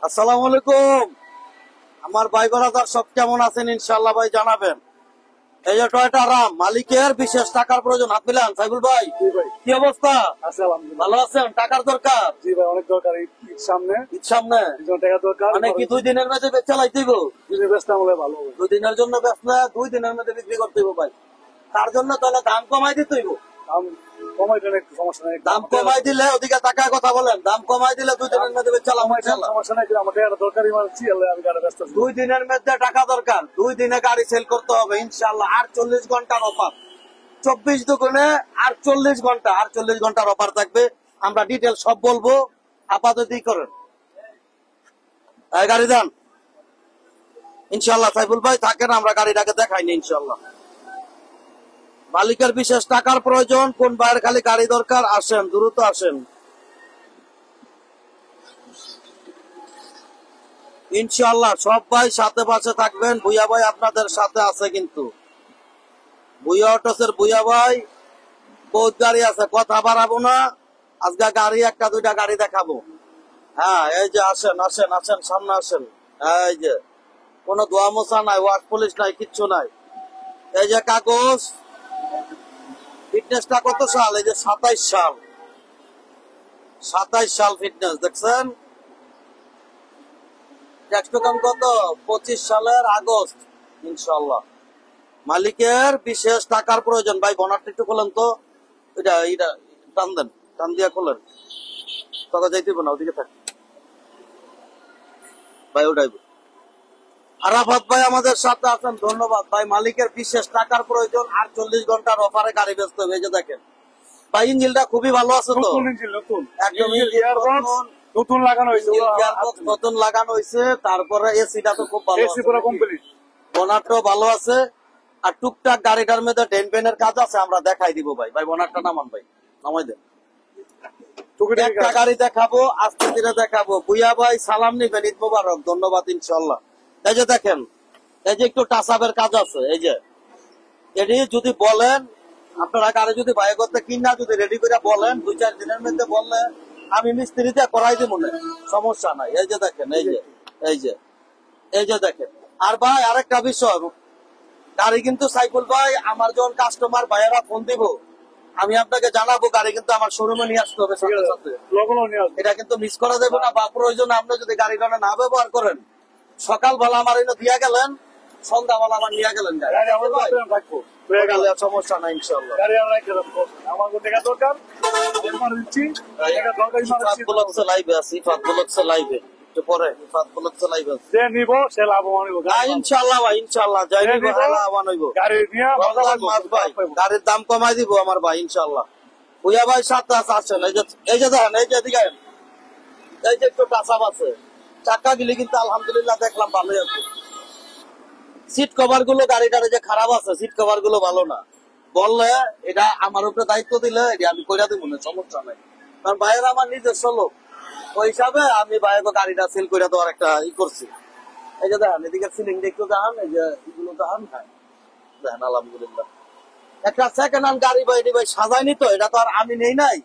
আসসালামু আলাইকুম। আমার ভাই ব্রাদার সব কেমন আছেন? ইনশাআল্লাহ ভাই জানাবেন। এই যে টয়টা রাম মালিকের বিশেষ টাকার প্রয়োজন, হাত মিলান। সাইফুল ভাই, কি অবস্থা? ভালো আছেন? টাকার দরকার? জি ভাই, অনেক দরকার। ঈদ সামনে, টাকা দরকার। মানে কি 2 দিনের মধ্যে চালাই দিব? ব্যস্তাম হলে ভালো হবে। 2 দিনের জন্য ব্যস্ত না, 2 দিনের মধ্যে বিক্রি করতে হইব ভাই। তার জন্য তাহলে দাম কমাই দিতে হইব। দাম কমাই দিলে একটু সমস্যা নেই। দাম কমাই দিলে ওদিকে টাকার কথা বলেন, দাম কমাই দিলে 2 দিনের মধ্যে চালাম ইনশাআল্লাহ। সমস্যা নেই, আমার টাকাটা দরকারই মানছি, আমি গাড়ি ব্যস্ত আছি। 2 দিনের মধ্যে টাকা দরকার, 2 দিনে গাড়ি সেল করতে হবে ইনশাআল্লাহ। 48 ঘন্টার অফার, 24 দুগুণে 48 ঘন্টার অফার থাকবে। আমরা ডিটেল সব বলবো, আপাতত করেন গাড়ি দেন ইনশাআল্লাহ। সাইফুল ভাই থাকেন, আমরা গাড়িটাকে দেখাইনি ইনশাআল্লাহ। মালিকের বিশেষ টাকার প্রয়োজন, কোন ভাইয়ের খালি গাড়ি দরকার আসেন, দ্রুত আসেন ইনশাআল্লাহ। সব ভাই সাথে পাশে থাকবেন। ভুইয়া ভাই আপনাদের সাথে আছে, কিন্তু ভুইয়া অটোসের ভুইয়া ভাই বহুত গাড়ি আছে, কথা বাড়াবো না। আজকে গাড়ি একটা দুইটা গাড়ি দেখাবো। হ্যাঁ, এই যে আসেন আসেন আসেন, সামনে আসেন। এই যে কোনো দোয়া মোছা নাই, ওয়ার্ড পুলিশ নাই, কিচ্ছু নাই। এই যে কাগজ, ফিটনেসটা কত সাল? এই যে 27 সাল, 27 সাল ফিটনেস দেখছেন। ট্যাক্স টোকন কত? 25 সালের আগস্ট ইনশাআল্লাহ। মালিকের বিশেষ টাকার প্রয়োজন। ভাই বনারটা একটু খোলেন তো, এটা টান দেন, টান দিয়া খোলেন। তখন যাইতে না, ওদিকে থাক ভাই, ওটাই। আরাফাত ভাই আমাদের সাথে আছেন, ধন্যবাদ ভাই। মালিকের বিশেষ টাকার প্রয়োজন, 48 ঘন্টার অফারে গাড়ি বেচতে হবে। এই যে দেখেন ভাই, ইঞ্জিনটা খুবই ভালো আছে তো, একদম নতুন লাগানো হয়েছে, নতুন লাগানো হয়েছে। তারপরে এসিটা তো খুব ভালো, এসি পুরো কমপ্লিট, বোনারটাও ভালো আছে। আর টুকটাক গাড়িটার মধ্যে ডেন পেনের কাজ আছে, আমরা দেখাই দিব ভাই। ভাই বোনারটা নামান ভাই, নামাই দেন। একটা গাড়ি দেখাবো, আস্তে ধীরে দেখাবো। ভুইয়া ভাই সালাম নিবেন, ঈদ মোবারক, ধন্যবাদ ইনশাআল্লাহ। এই যে দেখেন, এই যে একটু টাচাপের কাজ আছে। এই যে এটি যদি বলেন আপনারা, গাড়ি যদি ভাই করতে কিনা যদি রেডি করে বলেন, 2-4 দিনের মধ্যে বললে আমি মিস্ত্রি দিয়ে করাই দিব না, সমস্যা নাই। এই যে দেখেন, এই যে এই যে এই যে দেখেন। আর ভাই আরেকটা বিষয়, গাড়ি কিন্তু সাইফুল ভাই আমার যখন কাস্টমার ভাইয়েরা ফোন দিব, আমি আপনাকে জানাবো, গাড়ি কিন্তু আমার শোরুমে নিয়ে আসতে হবে সাথে সাথে। এটা কিন্তু মিস করা যাবে না। বা প্রয়োজনে আপনি যদি গাড়িটা না ব্যবহার করেন, সকালবেলা আমার এনে দিয়া গেলেন, সন্ধ্যাবেলা আমার নিয়ে গেলেন, সমস্যা নাই ইনশাআল্লাহ। লাইভে আছি, লাইভে পরে ইনশাআল্লাহ ভাই, ইনশাআল্লাহ গাড়ির দাম কমাই দিব আমার ভাই ইনশাআল্লাহ। ভুইয়া ভাই সাথে আসেন। এই যে দেখেন, এই যে দিকে এই যে একটু টাচাপ আছে, চাকা গিলি কিন্তু আলহামদুলিল্লাহ দেখলাম ভালোই আছে। সিট কভার গুলো গাড়িটার যে খারাপ আছে, সিট কভার গুলো ভালো না, বললে এটা আমার উপরে দায়িত্ব দিলে এটা আমি কইরা দিব না, সমস্যা নাই। কারণ ভাইয়ের আমার নিজস্ব লোক, ওই হিসাবে আমি ভাইয়ের গাড়িটা সেল করে দেওয়ার একটা করছি। এই যে দেখেন, এদিকে সিলিং একটু দেখান, এই যে এগুলো দেখান। হ্যাঁ দেখেন, আলহামদুলিল্লাহ একটা সেকেন্ড হ্যান্ড গাড়ি ভাই, ভাই সাজাই নিত, এটা তো আর আমি নেই নাই।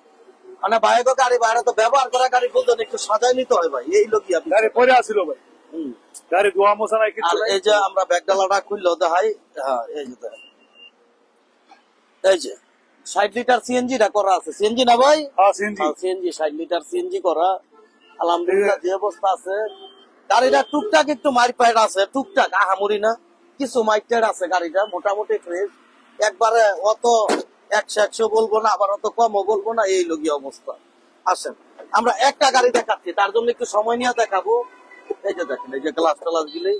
মানে ভাইয়ের গাড়ি, ভাইরা তো ব্যবহার করা গাড়ি বলতেন, একটু সাজাই নিতে হয় ভাই, এই লোকই আপনি গাড়ি পরে আসছিল ভাই। গাড়ি ধোয়া মোছা নাই কিছু। এই যে আমরা ব্যাগডালাটা খুললো দেখাই। হ্যাঁ, এই যে দেখেন, এই যে 60 লিটার সিএনজি টা করা আছে। সিএনজি না ভাই? সিএনজি 60 লিটার সিএনজি করা, আলহামদুলিল্লাহ যে অবস্থা আছে। গাড়িটা টুকটাক একটু মাইর পাইড আছে, টুকটাক, আহামরি না, কিছু মাইটেড আছে গাড়িটা, মোটামুটি ফ্রেশ একবারে। অত 100 বলবো না, আবার অত কমও বলবো না, এই লগি অবস্থা। আসেন, আমরা একটা গাড়ি দেখাচ্ছি, তার জন্য একটু সময় নিয়ে দেখাবো। এই যে দেখেন, এই যে গ্লাস টালাস গুলি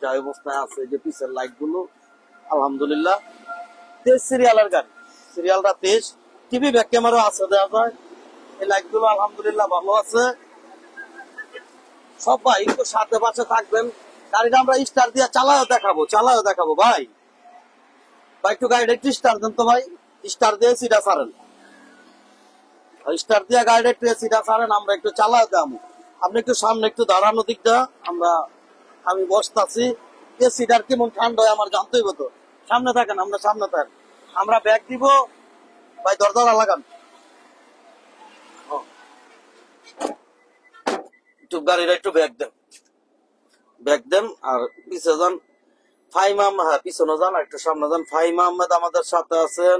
যা অবস্থায় আছে, যে পিছের লাইট গুলো আলহামদুলিল্লাহ 23 সিরিয়ালের গাড়ি, সিরিয়ালটা 23। টিভি ব্যাক ক্যামেরা আছে, দেওয়া যায়। এই লাইট গুলো আলহামদুলিল্লাহ ভালো আছে। সবাই একটু সাথে পাশে থাকবেন। গাড়িটা আমরা স্টার দিয়ে চালাও দেখাবো ভাই। ভাই একটু গাড়িটা একটু স্টার দেন তো ভাই, স্টার দিয়ে সিটা ছাড়েন, স্টার দিয়ে গাড়িটা একটু সিটা ছাড়েন, আমরা একটু চালাও দাম। আপনি একটু সামনে একটু দাঁড়ানো দিকটা, আমি বসতেছি। এসিটার কেমন ঠান্ডা হয় আমার জানতে হইব তো। সামনে থাকেন, আমরা সামনে থাকেন, আমরা ব্যাগ দিব ভাই, দরজা লাগান। একটু গাড়িটা একটু ব্যাগ দেন আর পিছে যান। ফাহিম আহমেদ, হ্যাঁ পিছনে যান, একটু সামনে যান। ফাহিম আহমেদ আমাদের সাথে আছেন।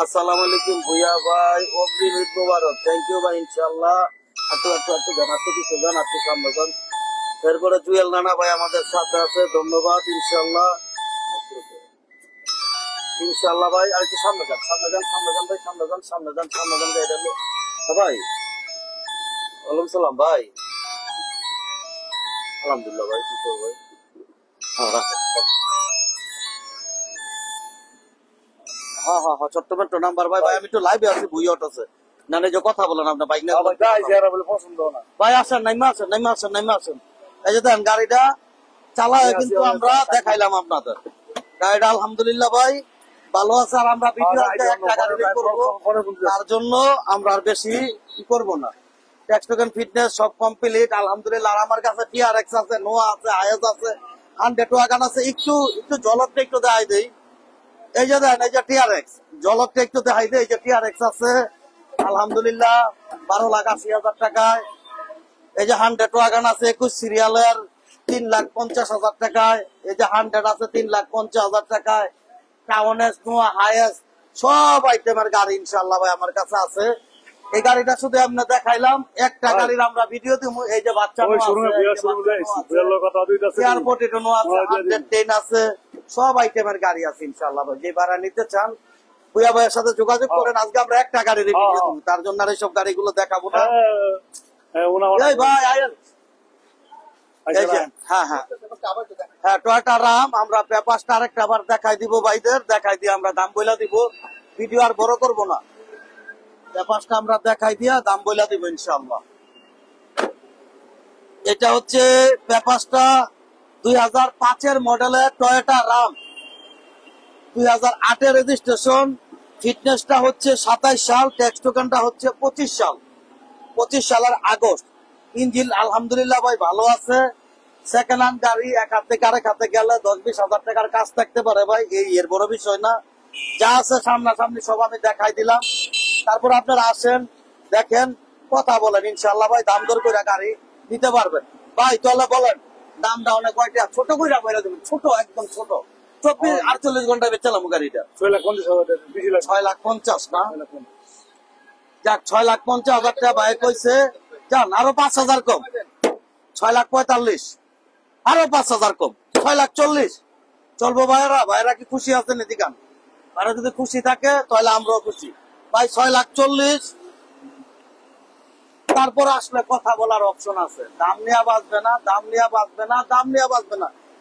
আসসালামু আলাইকুম ভুইয়া ভাই, অগ্রিম ঈদ মোবারক। থ্যাংক ইউ ভাই, ইনশাল্লাহ। একটু যান, একটু পিছনে যান, একটু সামনে যান। এরপরে জুয়েল রানা ভাই আমাদের সাথে আছে, ধন্যবাদ। ইনশাল্লাহ ভাই, আর একটু সামনে যান ভাই, সামনে যান গাড়িটা নিয়ে। ভাই ওয়ালাইকুম সালাম ভাই, আলহামদুলিল্লাহ ভাই, কি করবো ভাই। হ্যাঁ রাখেন। হ্যাঁ ছোট্ট মেট্রো নাম্বার ভাই। ভাই আমি একটু লাইভে আছি, বুই অটোছে না, যে কথা বলেন আপনার বাইক না পছন্দ না ভাই। আসেন, নাইমা আসেন। এই যে দেন গাড়িটা চালায় কিন্তু আমরা দেখাইলাম আপনাদের। গাড়িটা আলহামদুলিল্লাহ ভাই ভালো আছে। আর আমরা ভিডিও একটা গাড়ি করবো, তার জন্য আমরা আর বেশি কি করবো না। ট্যাক্স টোকেন ফিটনেস সব কমপ্লিট আলহামদুলিল্লাহ। আর আমার কাছে টিআরএক্স আছে, নোয়া আছে, আইএস আছে, 100 ওয়াগন আছে। একটু জলকটা একটু দেখাই দেই। এই যে দেন, এই যে টিআরএক্স, জলকটা একটু দেখাই দেই। এই যে টিআরএক্স আছে আলহামদুলিল্লাহ 12,80,000 টাকায়। এই যে 100 ওয়াগন আছে 21 সিরিয়ালের 3,50,000 টাকায়। এই যে 100 আছে 3,50,000 টাকায়। টাউনেস, নোয়া, হাইয়েস সব আইটেমের গাড়ি ইনশাল্লাহ ভাই আমার কাছে আছে। এই গাড়িটা শুধু আমরা দেখাইলাম, একটা গাড়ির আমরা ভিডিও দিব। এই যে বাচ্চা আছে, সব আইটেমের গাড়ি আছে ইনশাল্লাহ ভাই। যে ভাড়া নিতে চান ভুইয়া ভাইয়ের সাথে যোগাযোগ করেন। আজকে আমরা একটা গাড়ির ভিডিও দিব, তার জন্য আর এইসব গাড়িগুলো দেখাবো না। এই ভাই আয়েন, হ্যাঁ টয়োটা রাম। আমরা পেপারটা আরেকটা আবার দেখাই দিব ভাইদের, দেখাই দিয়ে আমরা দাম বইলা দিব। ভিডিও আর বড় করবো না, পেপারটা আমরা দেখাই দিয়া দাম বইলা দিব ইনশাআল্লাহ। এটা হচ্ছে পেপারটা 2005-এর মডেলের টয়োটা রাম, 2008-এর রেজিস্ট্রেশন। ফিটনেসটা হচ্ছে 27 সাল, ট্যাক্স টোকেনটা হচ্ছে 25 সালের আগস্ট। ইঞ্জিন আলহামদুলিল্লাহ ভাই ভালো আছে। সেকেন্ড হ্যান্ড গাড়ি, এক হাত থেকে আরেক হাতে গেলে 10-20 হাজার টাকার কাজ থাকতে পারে ভাই, এর বড় বিষয় না। যা আছে সামনাসামনি সব আমি দেখাই দিলাম। তারপর আপনারা আসেন, দেখেন, কথা বলেন ইনশাল্লাহ ভাই। দাম দর করে গাড়ি নিতে পারবেন ভাই। তাহলে বলেন দামটা অনেক কয়টা ছোট করে বলে দেবেন, ছোট একদম ছোট। 24-48 ঘন্টায় বেচালাম গাড়িটা 6,50,000 না। যাক 6,50,000 টাকা ভাই কইছে। যান আরো 5,000 কম, 6,45,000, আরো 5,000 কম, 6,40,000 চলবো ভাইরা কি খুশি আছেন? এদিকান ভাইরা যদি খুশি থাকে তাহলে আমরাও খুশি ভাই। 6,40,000 তারপর আসলে কথা বলার অপশন আছে। দাম নিয়ে বাঁচবে না,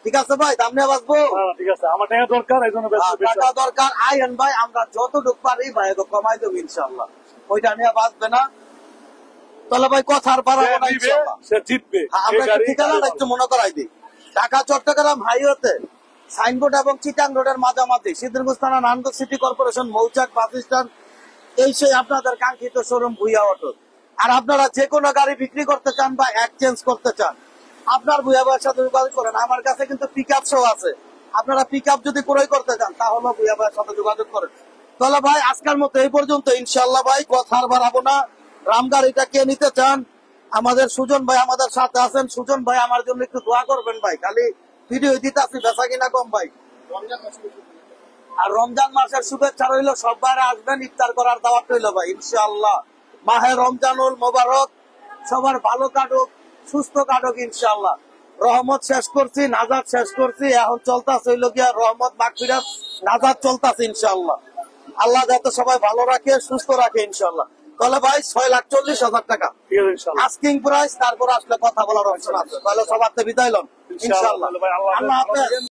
ঠিক আছে ভাই? দাম নিয়ে বাঁচবো, ঠিক আছে। আমার টাকা দরকার, এই জন্য টাকা দরকার। আইন ভাই আমরা যতটুকু পারি ভাই কমাই দেবো ইনশাল্লাহ। ওইটা নিয়ে বাঁচবে না। তাহলে ভাই কথা আর বাড়াবো না ইনশাল্লাহ। সে জিতবে। আমরা ঠিকানা একটু মনে করাই দিই। ঢাকা চট্টগ্রাম হাইওয়েতে সাইনবোর্ড এবং চিটাং রোডের মাঝামাঝি সিদ্ধিরগঞ্জ থানা, নারায়ণগঞ্জ সিটি কর্পোরেশন, মৌচাক বাস স্ট্যান্ড, এই সেই আপনাদের কাঙ্ক্ষিত শোরুম ভুইয়া অটো। আর আপনারা যে কোনো গাড়ি বিক্রি করতে চান বা এক্সচেঞ্জ করতে চান, আপনার ভুইয়া ভাইয়ের সাথে যোগাযোগ করেন। আমার কাছে কিন্তু পিক আপ শো আছে। আপনারা পিক আপ যদি ক্রয় করতে চান তাহলে ভুইয়া ভাইয়ের সাথে যোগাযোগ করেন। তাহলে ভাই আজকের মতো এই পর্যন্ত ইনশাল্লাহ ভাই। কথা আর বাড়াবো না। রাম গাড়িটা কে নিতে চান? আমাদের সুজন ভাই আমাদের সাথে আছেন। সুজন ভাই আমার জন্য একটু দোয়া করবেন ভাই। খালি ভিডিও দিতে আসি, বেচা কিনা কম ভাই। আর রমজান মাসের শুভেচ্ছা রইল, সবাই আসবেন, ইফতার করার দাওয়াত রইল ভাই ইনশাআল্লাহ। মাহে রমজানুল মোবারক, সবার ভালো কাটুক, সুস্থ কাটুক ইনশাআল্লাহ। রহমত শেষ করছি, নাজাত শেষ করছি, এখন চলতেছে হইল গিয়া রহমত মাগফিরাত, নাজাত চলতেছে ইনশাআল্লাহ। আল্লাহ যাতে সবাই ভালো রাখে, সুস্থ রাখে ইনশাআল্লাহ। তাহলে ভাই 6,40,000 টাকা আস্কিং প্রাইস। তারপর আসলে কথা বলার অপশন আছে। তাহলে সবার বিদায় লন ইনশাআল্লাহ। আল্লাহ হাফেজ।